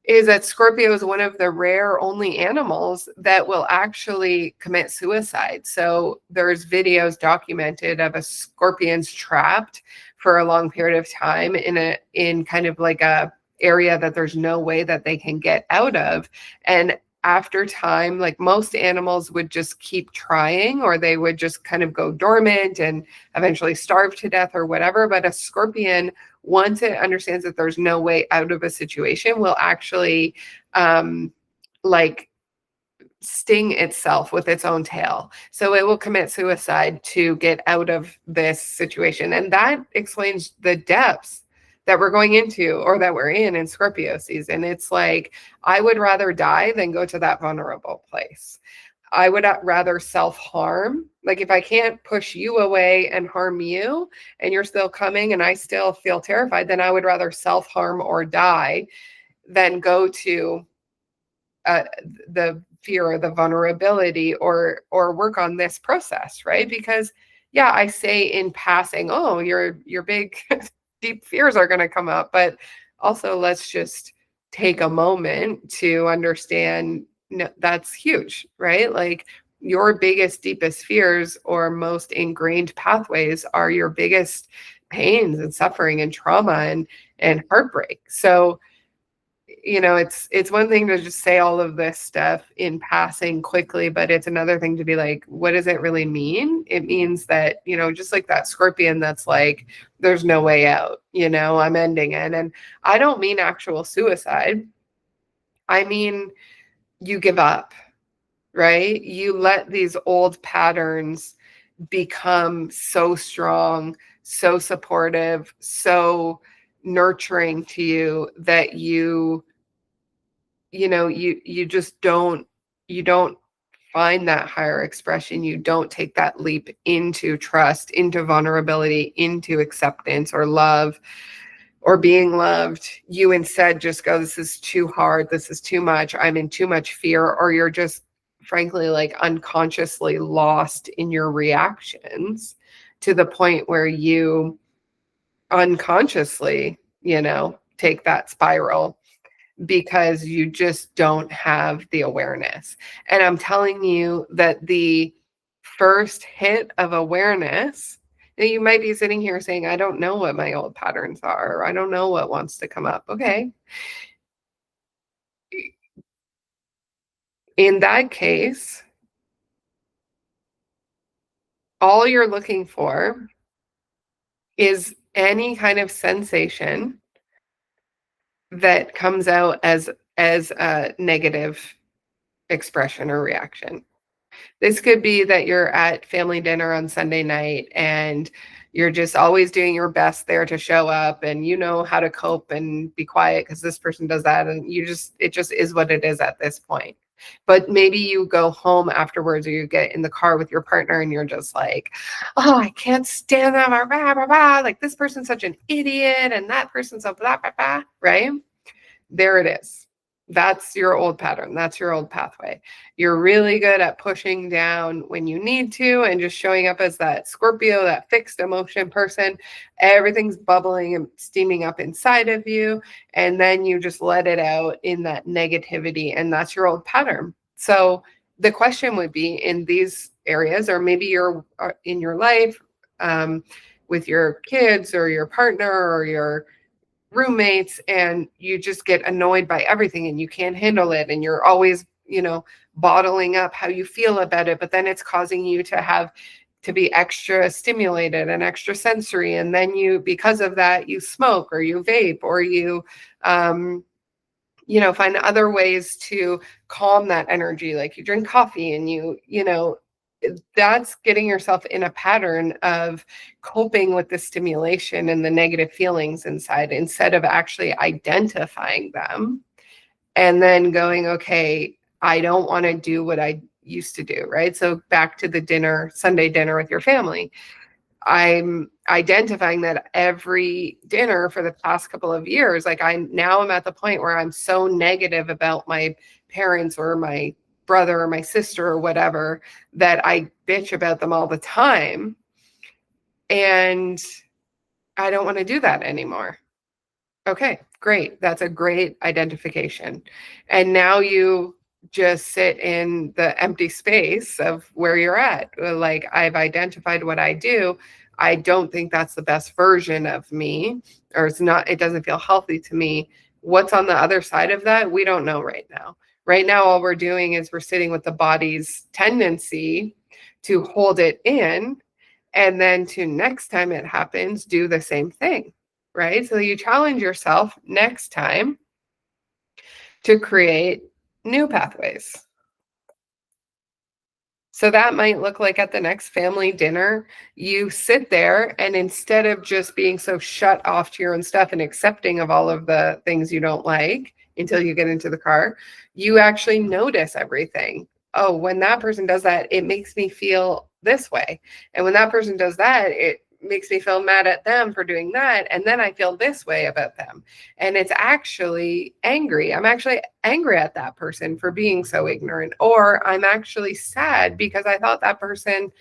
is that Scorpio is one of the rare only animals that will actually commit suicide. So there's videos documented of a scorpions trapped for a long period of time in kind of like a area that there's no way that they can get out of. And after time, like most animals would just keep trying, or they would just kind of go dormant and eventually starve to death or whatever. But a scorpion, once it understands that there's no way out of a situation, will actually like sting itself with its own tail. So it will commit suicide to get out of this situation. And that explains the depths that we're going into, or that we're in Scorpio season. It's like, I would rather die than go to that vulnerable place. I would rather self-harm. Like if I can't push you away and harm you and you're still coming and I still feel terrified, then I would rather self-harm or die than go to the fear or the vulnerability or work on this process, right? Because yeah, I say in passing, oh, your big deep fears are going to come up, but also let's just take a moment to understand, no, that's huge, right? Like your biggest, deepest fears or most ingrained pathways are your biggest pains and suffering and trauma and heartbreak. So it's one thing to just say all of this stuff in passing quickly, but it's another thing to be like, what does it really mean? It means that, just like that scorpion that's like, there's no way out, I'm ending it. And I don't mean actual suicide. I mean, you give up, right? You let these old patterns become so strong, so supportive, so nurturing to you that you just don't find that higher expression. You don't take that leap into trust, into vulnerability, into acceptance or love or being loved. You instead just go, this is too hard, this is too much, I'm in too much fear, or you're just frankly like unconsciously lost in your reactions to the point where you unconsciously take that spiral because you just don't have the awareness. And I'm telling you that the first hit of awareness, you might be sitting here saying, I don't know what my old patterns are, or I don't know what wants to come up. Okay. In that case, all you're looking for is any kind of sensation that comes out as a negative expression or reaction. This could be that you're at family dinner on Sunday night and you're just always doing your best there to show up, and you know how to cope and be quiet because this person does that, and it just is what it is at this point. But maybe you go home afterwards, or you get in the car with your partner and you're just like, oh, I can't stand them, or blah, blah, blah. Like this person's such an idiot and that person's so blah, blah, blah, right? There it is. That's your old pattern. That's your old pathway. You're really good at pushing down when you need to and just showing up as that Scorpio, that fixed emotion person. Everything's bubbling and steaming up inside of you. And then you just let it out in that negativity. And that's your old pattern. So the question would be, in these areas, or maybe you're in your life with your kids or your partner or your roommates, and you just get annoyed by everything and you can't handle it, and you're always bottling up how you feel about it, but then it's causing you to be extra stimulated and extra sensory, and then because of that, you smoke or you vape or you find other ways to calm that energy, like you drink coffee and that's getting yourself in a pattern of coping with the stimulation and the negative feelings inside, instead of actually identifying them and then going, okay, I don't want to do what I used to do, right? So back to the Sunday dinner with your family. I'm identifying that every dinner for the past couple of years, like I'm at the point where I'm so negative about my parents or my brother or my sister or whatever, that I bitch about them all the time. And I don't want to do that anymore. Okay, Great. That's a great identification. And now you just sit in the empty space of where you're at. Like, I've identified what I do. I don't think that's the best version of me, or it's not, it doesn't feel healthy to me. What's on the other side of that? We don't know right now. Right now, all we're doing is we're sitting with the body's tendency to hold it in, and then to next time it happens, do the same thing, right? So you challenge yourself next time to create new pathways. So that might look like at the next family dinner, you sit there and instead of just being so shut off to your own stuff and accepting of all of the things you don't like until you get into the car, you actually notice everything. Oh, when that person does that, it makes me feel this way. And when that person does that, it makes me feel mad at them for doing that. And then I feel this way about them. And it's actually angry. I'm actually angry at that person for being so ignorant, or I'm actually sad because I thought that person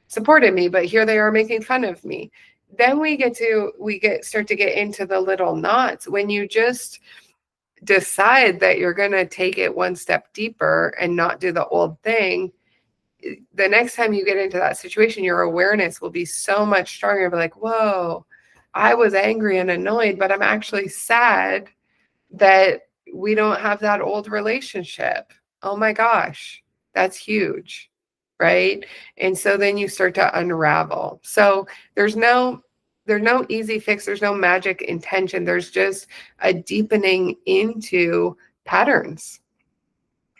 supported me, but here they are making fun of me. Then start to get into the little knots when you just decide that you're going to take it one step deeper and not do the old thing. The next time you get into that situation, your awareness will be so much stronger. You'll be like, whoa, I was angry and annoyed, but I'm actually sad that we don't have that old relationship. Oh my gosh, that's huge, right? And so then you start to unravel. So there's no easy fix, there's no magic intention. There's just a deepening into patterns.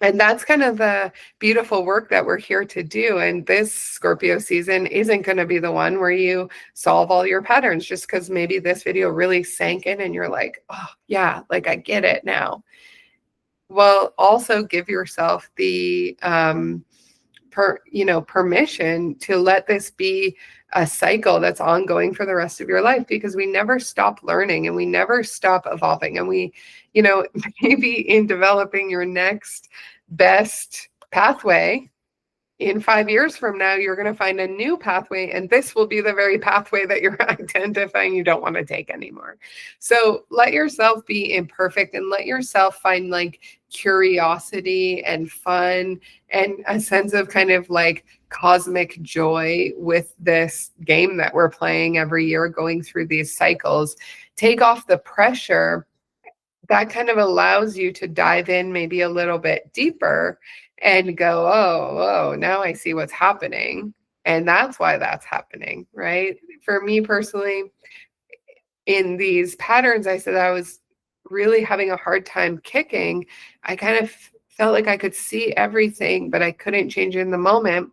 And that's kind of the beautiful work that we're here to do. And this Scorpio season isn't going to be the one where you solve all your patterns just because maybe this video really sank in and you're like, oh, yeah, like I get it now. Well, also give yourself the permission to let this be a cycle that's ongoing for the rest of your life, because we never stop learning and we never stop evolving. And we, maybe in developing your next best pathway, in 5 years from now, you're going to find a new pathway, and this will be the very pathway that you're identifying you don't want to take anymore. So let yourself be imperfect and let yourself find like curiosity and fun and a sense of kind of like cosmic joy with this game that we're playing every year, going through these cycles. Take off the pressure. That kind of allows you to dive in maybe a little bit deeper and go, oh, now I see what's happening. And that's why that's happening, right? For me personally, in these patterns, I said I was really having a hard time kicking. I kind of felt like I could see everything, but I couldn't change it in the moment.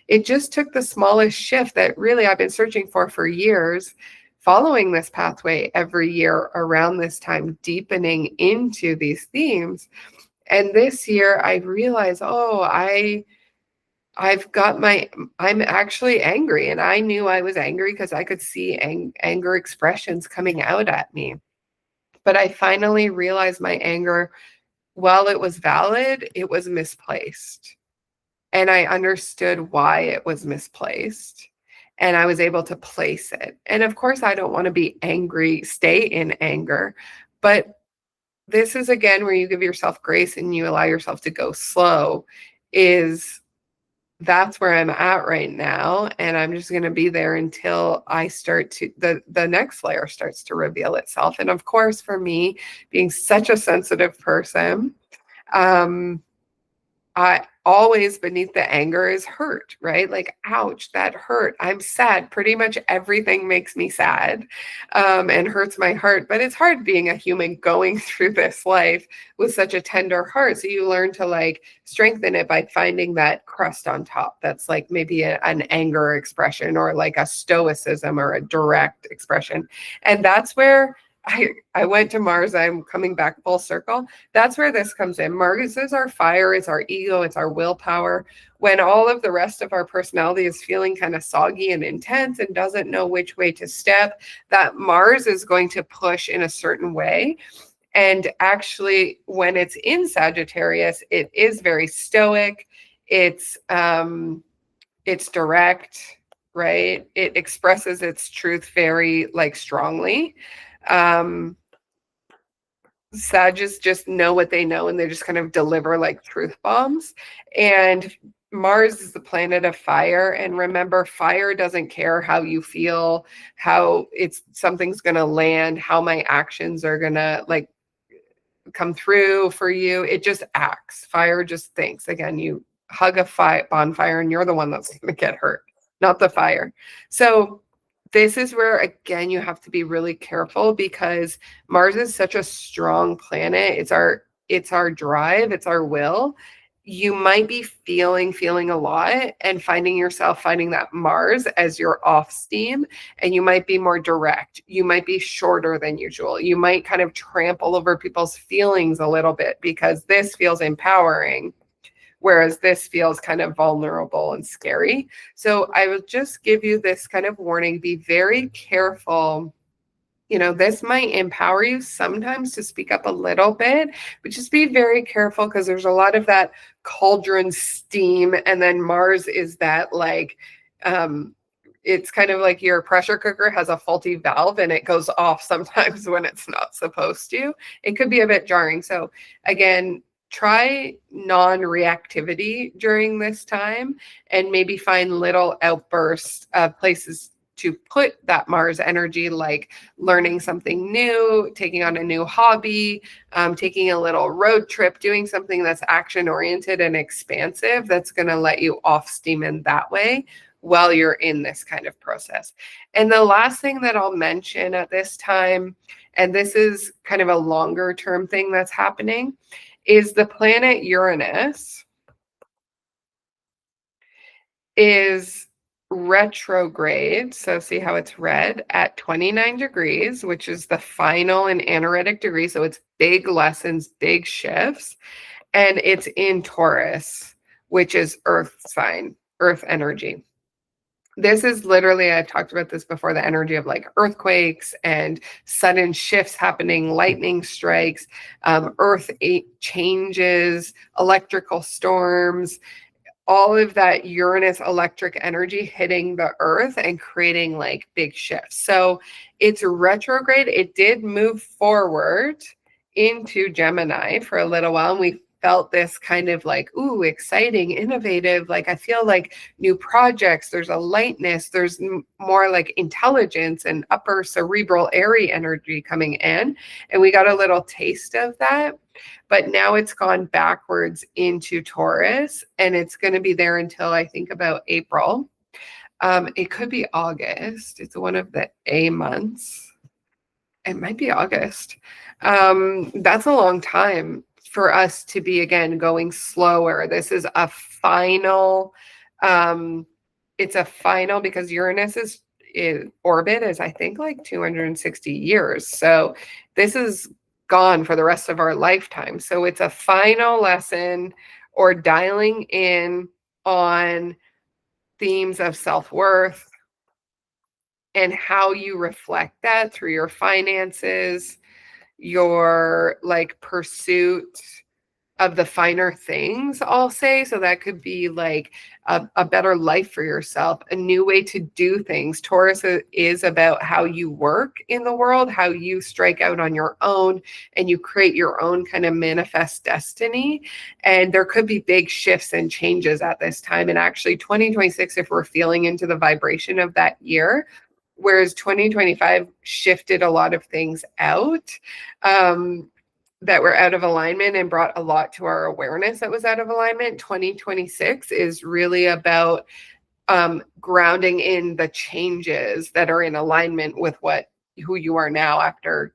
It just took the smallest shift that really I've been searching for years, following this pathway every year around this time, deepening into these themes. And this year I realized, I'm actually angry. And I knew I was angry because I could see anger expressions coming out at me. But I finally realized my anger, while it was valid, it was misplaced. And I understood why it was misplaced. And I was able to place it. And of course, I don't want to be angry, stay in anger. But this is again where you give yourself grace and you allow yourself to go slow. That's where I'm at right now. And I'm just going to be there until I start to, the next layer starts to reveal itself. And of course, for me, being such a sensitive person, I always beneath the anger is hurt, right? Like, ouch, that hurt. I'm sad. Pretty much everything makes me sad, and hurts my heart. But it's hard being a human going through this life with such a tender heart. So you learn to like strengthen it by finding that crust on top. That's like maybe an anger expression, or like a stoicism or a direct expression. And that's where I went to Mars. I'm coming back full circle. That's where this comes in. Mars is our fire, it's our ego, it's our willpower. When all of the rest of our personality is feeling kind of soggy and intense and doesn't know which way to step, that Mars is going to push in a certain way. And actually, when it's in Sagittarius, it is very stoic. It's direct, right? It expresses its truth very like strongly. Um, Sages just know what they know and they just kind of deliver like truth bombs. And Mars is the planet of fire. And remember, fire doesn't care how you feel, how it's something's going to land, how my actions are going to like come through for you. It just acts. Fire just thinks. Again, you hug a bonfire and you're the one that's going to get hurt, not the fire. So this is where, again, you have to be really careful because Mars is such a strong planet. It's our drive, it's our will. You might be feeling a lot and finding yourself finding that Mars as your off steam, and you might be more direct. You might be shorter than usual. You might kind of trample over people's feelings a little bit because this feels empowering, whereas this feels kind of vulnerable and scary. So I will just give you this kind of warning. Be very careful. This might empower you sometimes to speak up a little bit, but just be very careful because there's a lot of that cauldron steam. And then Mars is that like, it's kind of like your pressure cooker has a faulty valve and it goes off sometimes when it's not supposed to. It could be a bit jarring. So again, try non-reactivity during this time and maybe find little outbursts of places to put that Mars energy, like learning something new, taking on a new hobby, taking a little road trip, doing something that's action oriented and expansive that's going to let you off steam in that way while you're in this kind of process. And the last thing that I'll mention at this time, and this is kind of a longer term thing that's happening, is the planet Uranus is retrograde. So see how it's red at 29 degrees, which is the final and anaretic degree. So it's big lessons, big shifts. And it's in Taurus, which is earth sign, earth energy. This is literally, I've talked about this before, the energy of like earthquakes and sudden shifts happening, lightning strikes, earth changes, electrical storms, all of that Uranus electric energy hitting the earth and creating like big shifts. So it's retrograde. It did move forward into Gemini for a little while, and we felt this kind of like, ooh, exciting, innovative. Like I feel like new projects, there's a lightness, there's more like intelligence and upper cerebral airy energy coming in. And we got a little taste of that. But now it's gone backwards into Taurus, and it's going to be there until I think about April. It could be August. It's one of the A months. It might be August. That's a long time for us to be, again, going slower. This is a final, it's a final because Uranus is orbit is, I think, like 260 years. So this is gone for the rest of our lifetime. So it's a final lesson or dialing in on themes of self-worth and how you reflect that through your finances, your like pursuit of the finer things, I'll say. So that could be like a better life for yourself, a new way to do things. Taurus is about how you work in the world, how you strike out on your own and you create your own kind of manifest destiny. And there could be big shifts and changes at this time. And actually 2026, if we're feeling into the vibration of that year, whereas 2025 shifted a lot of things out, that were out of alignment and brought a lot to our awareness that was out of alignment. 2026 is really about grounding in the changes that are in alignment with who you are now after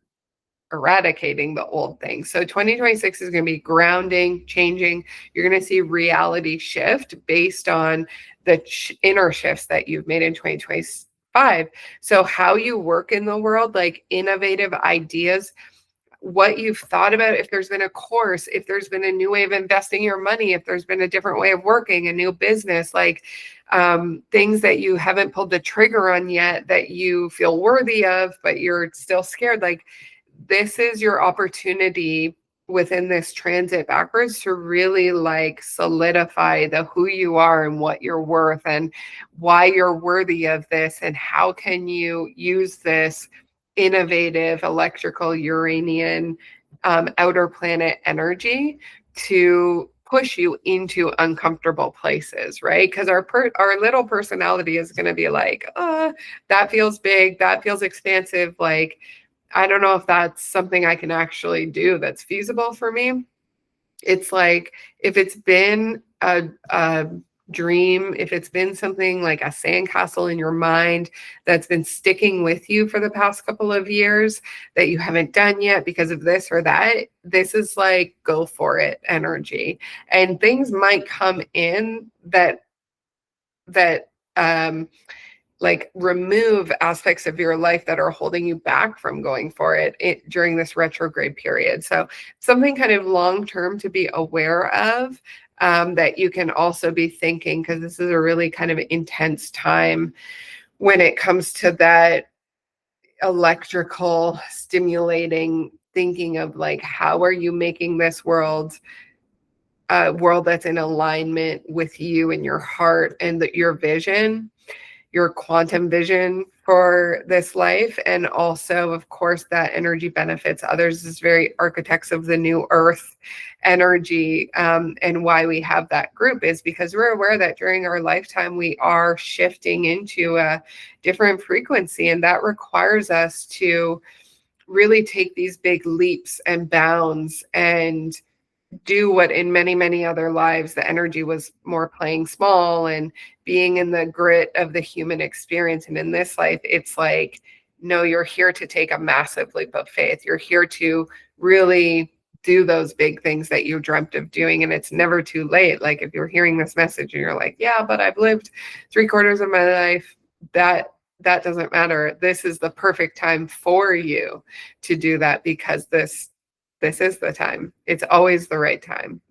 eradicating the old things. So 2026 is going to be grounding, changing. You're going to see reality shift based on the inner shifts that you've made in 2025. So how you work in the world, like innovative ideas, what you've thought about, if there's been a course, if there's been a new way of investing your money, if there's been a different way of working, a new business, like things that you haven't pulled the trigger on yet that you feel worthy of, but you're still scared. Like this is your opportunity within this transit backwards to really like solidify the who you are and what you're worth and why you're worthy of this and how can you use this innovative electrical Uranian outer planet energy to push you into uncomfortable places, right? Because our little personality is going to be like, that feels big, that feels expansive. Like, I don't know if that's something I can actually do that's feasible for me. It's like if it's been a dream, if it's been something like a sandcastle in your mind that's been sticking with you for the past couple of years that you haven't done yet because of this or that, this is like go for it energy. And things might come in that like remove aspects of your life that are holding you back from going for it during this retrograde period. So something kind of long term to be aware of, that you can also be thinking, because this is a really kind of intense time when it comes to that electrical stimulating thinking of like, how are you making this world a world that's in alignment with you and your heart and your vision, your quantum vision for this life. And also, of course, that energy benefits others is very architects of the new earth energy. And why we have that group is because we're aware that during our lifetime, we are shifting into a different frequency. And that requires us to really take these big leaps and bounds and do what in many, many other lives, the energy was more playing small and being in the grit of the human experience. And in this life, it's like, no, you're here to take a massive leap of faith. You're here to really do those big things that you dreamt of doing. And it's never too late. Like if you're hearing this message and you're like, yeah, but I've lived 3/4 of my life, that doesn't matter. This is the perfect time for you to do that, because this is the time. It's always the right time.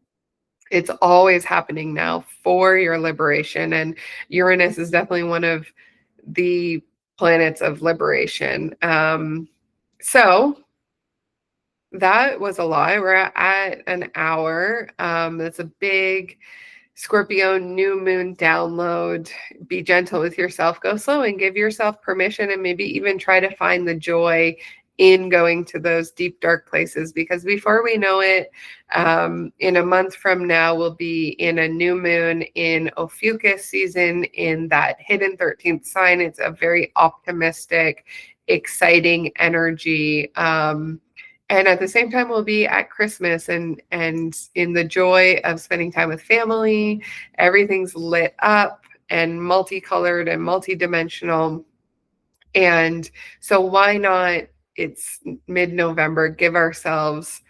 It's always happening now for your liberation. And Uranus is definitely one of the planets of liberation. So that was a lot. We're at an hour. That's a big Scorpio new moon download. Be gentle with yourself. Go slow and give yourself permission, and maybe even try to find the joy in going to those deep, dark places, because before we know it, in a month from now, we'll be in a new moon in Ophiuchus season in that hidden 13th sign. It's a very optimistic, exciting energy. And at the same time, we'll be at Christmas and in the joy of spending time with family. Everything's lit up and multicolored and multidimensional. And so why not? It's mid-November, give ourselves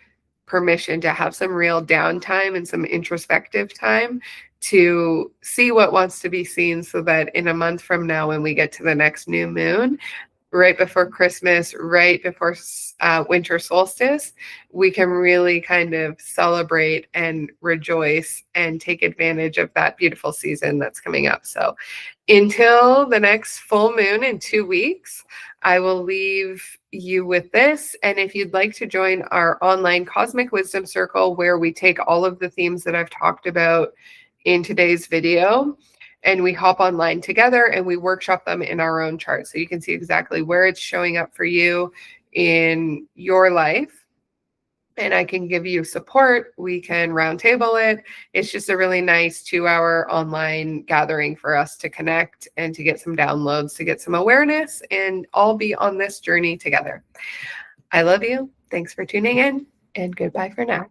permission to have some real downtime and some introspective time to see what wants to be seen, so that in a month from now, when we get to the next new moon, right before Christmas, right before winter solstice, we can really kind of celebrate and rejoice and take advantage of that beautiful season that's coming up. So until the next full moon in 2 weeks, I will leave you with this. And if you'd like to join our online Cosmic Wisdom Circle, where we take all of the themes that I've talked about in today's video, and we hop online together and we workshop them in our own chart, so you can see exactly where it's showing up for you in your life. And I can give you support. We can roundtable it. It's just a really nice 2-hour online gathering for us to connect and to get some downloads, to get some awareness, and all be on this journey together. I love you. Thanks for tuning in, and goodbye for now.